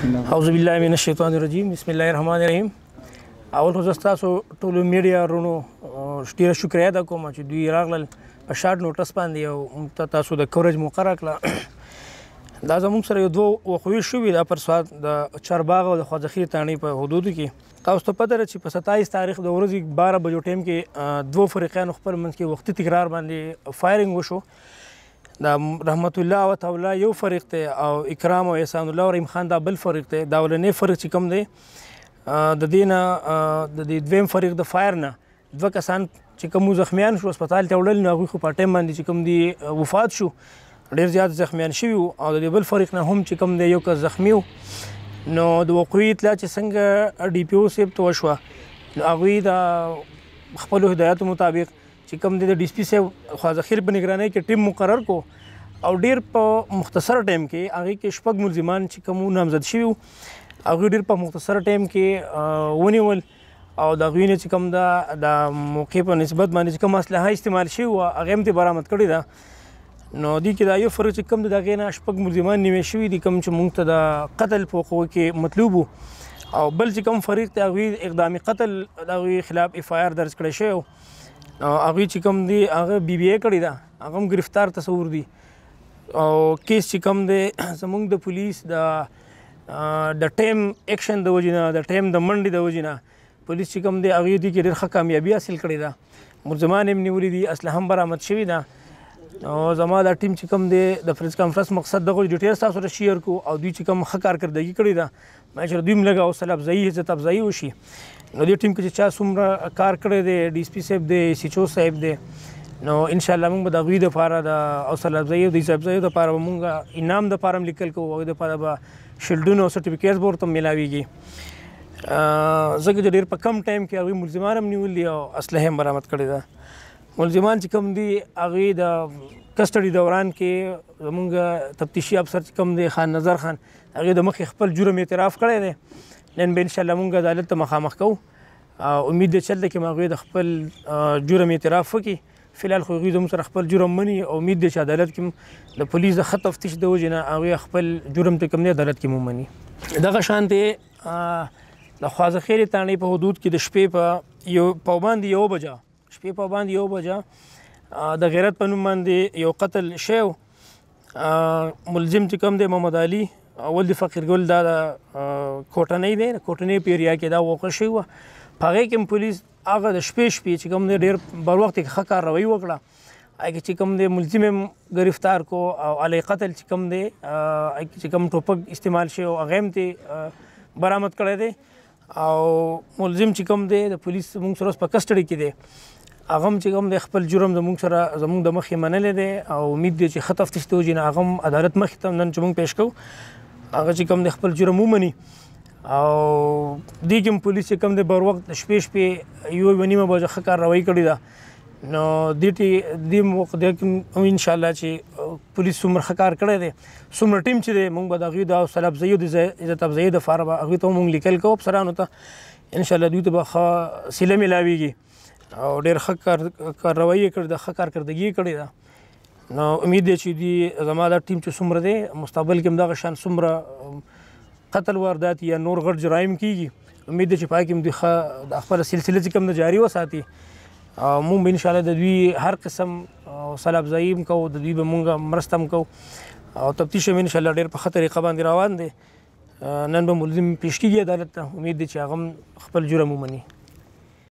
اعوذ بالله من الشیطان الرجیم بسم الله الرحمن الرحیم. اول خو زه ستاسو ټولو میډیا ورونو ډېره شکریه ادا کوم چې دوی راغلل په شارټ نوټس باندې او تاسو د کوریج موقع راکړه. دا زموږ سره یو دوه وقوعې شوي دا پر سوات د چارباغ او د خواځخیر تاڼۍ په حدودو کې. تاسو ته پته ده چې په 27 تاریخ د ورځې 12 بجو ټایم کې دوه فریقانو خپل منځ کې وختي تکرار باندې فایرنګ وشو. دا رحمت الله او تعالی یو فریق ته او اکرام او احسان الله او رحیم خان دا بل فریق ته. دا ولنې فریق چې کوم دی د دې نه د دې دویم فریق د فایر نه دوه کسان چې کوم زخمیان شو هسپتال ته وړل نو هغوی خو په ټایم باندې چې کوم دی وفات شو، ډېر زیات زخمیان شوي وو. او د دې بل فریق نه هم چې کوم دی یو کس زخمي و. نو د وقوعي اطلاع چې څنګه ډي پي او صاحب ته وشوه نو هغوی د خپلو هدایاتو مطابق چې کوم دی د ډي سي پي صاحب خواځخیر په نګرانۍ کې ټیم مقرر کو او ډېر په مختصر ټایم کې هغې کې شپږ ملزمان چې کوم نامزد شوي وو هغوی ډېر په مختصر ټایم کې ونیول او د هغوی نه چې کوم ده د موقع په نسبت باندې چې کوم اسلحه استعمال شوي وه هغې هم ترې برآمد کړې ده. نو دې کې دا یو فرق چې کوم دی د هغې نه شپږ ملزمان نیولې شوي دي کوم چې موږ ته د قتل په وقوع کې مطلوب وو. او بل چې کوم فریق دی هغوی اقدامي قتل د هغوی خلاف اف آی آر درج کړی شوی و. هغوی چې کوم دی هغه بي بي اے کړې ده، هغه هم ګرفتار تصور دي. او کیس چې کوم دی زموږ د پولیس د ټایم ایکشن د وجې نه د ټایم د منډې د وجې نه پولیس چې کوم دی هغوی دې کې ډېر ښه کامیابي حاصل کړې ده. ملزمان هم نیولي دي، اسلحه هم برآمد شوي ده. او زما دا ټیم چې کوم دی د پریس کانفرنس مقصد دغه ډیټیلز تاسو سره شیر کو او دوی چې کوم ښه کارکردګي کړې ده باید چې دوی هم لږه حوصله افزایي عزت افزایي وشي. نو دې ټیم کې چې چا څومره کار کړی دی ډي سي پي صاحب دی، سی ایچ او صاحب دی، نو انشاءالله موږ به د هغوی دپاره د حوصله افزایي او د عزت افزایي دپاره به موږ انعام دپاره هم لیکل کوو، هغوی دپاره به شیلډونه او سرټیفیکیټس به ورته میلاویږي. ځکه چې ډېر په کم ټایم کې هغوی ملزمان هم نیولي او اسلحه هم برآمد کړې ده. ملزمان چې کوم دي هغوی د کسټډي دوران کې زموږ تفتیشي افسر چې کوم دی خان نظر خان هغې د مخکې خپل جرم اعتراف کړی دی. نن به انشاءالله موږ عدالت ته مخامخ کوو او امید دی چې هلته کې به هغوی د خپل جرم اعتراف وکړي. فلحال خو هغوی زموږ سره خپل جرم مني او امید دی چې عدالت کې د پولیس د ښه تفتیش د وجې نه هغوی خپل جرم ته کوم دی عدالت کې ومني. دغه شانتې د خواځخیرې تاڼۍ په حدود کې د شپې په باندې یو بجه شپې په باندې یو بجه د غیرت په نوم باندې یو قتل شوی. ملزم چې کوم دی محمد علي اول د فقیرګل دا د کوټنۍ دی، کوټنۍ په ایریا کې دا واقع شوی وه. په هغې کې هم پولیس هغه د شپې چې کوم دی ډېر بر وخت کې ښه کارروایي وکړه. هغې کې چې کوم دی ملزم هم ګرفتار کو او علی قتل چې کوم دی هغې کې چې کوم ټوپک استعمال شوی هغه هم ترې برآمد کړی دی. او ملزم چې کوم دی د پولیس موږ سره اوس په کسټډي کې دی هغه هم چې کوم دی خپل جرم زموږ سره زموږ د مخې منلی دی او امید دی چې ښه تفتیش د وجې نه هغه هم عدالت مخې ته نن چې موږ پیش کوو هغه چې کوم دی خپل جرم ومني. او دې کې هم پولیس چې کوم دی بر وخت د شپې 1:30 بجه ښه کارروایي کړې ده. نو دې موقع کې انشاءالله چې پولیس څومره ښه کار کړی دی څومره ټیم چې دی موږ به د هغوی د حوصله افزایي او د عزت افزایي دپاره به هغوی ته هم موږ لیکل کوو افسرانو ته. انشاءالله دوی ته به ښه صله میلاویږي او ډېر ښه کارروایي یې کړې ده، ښه کارکردګي یې کړې ده. نو امید دی چې دوی زما دا ټیم چې څومره دی مستقبل کې هم دغه شان څومره قتل واردات یا نور غټ جرایم کېږي امید دی چې په هغې کې هم دوی ښه خپله سلسله چې کوم ده جاري وساتي. مونږ به انشاءالله د دوی هر قسم حوصله افزایي هم کوو، د دوی به مونږ مرسته هم کوو او تفتیش هم انشاءالله ډېر په ښه طریقه باندې روان دی. نن به ملزم پیش کېږي عدالت ته، امید دی چې هغه هم خپل جرم ومني.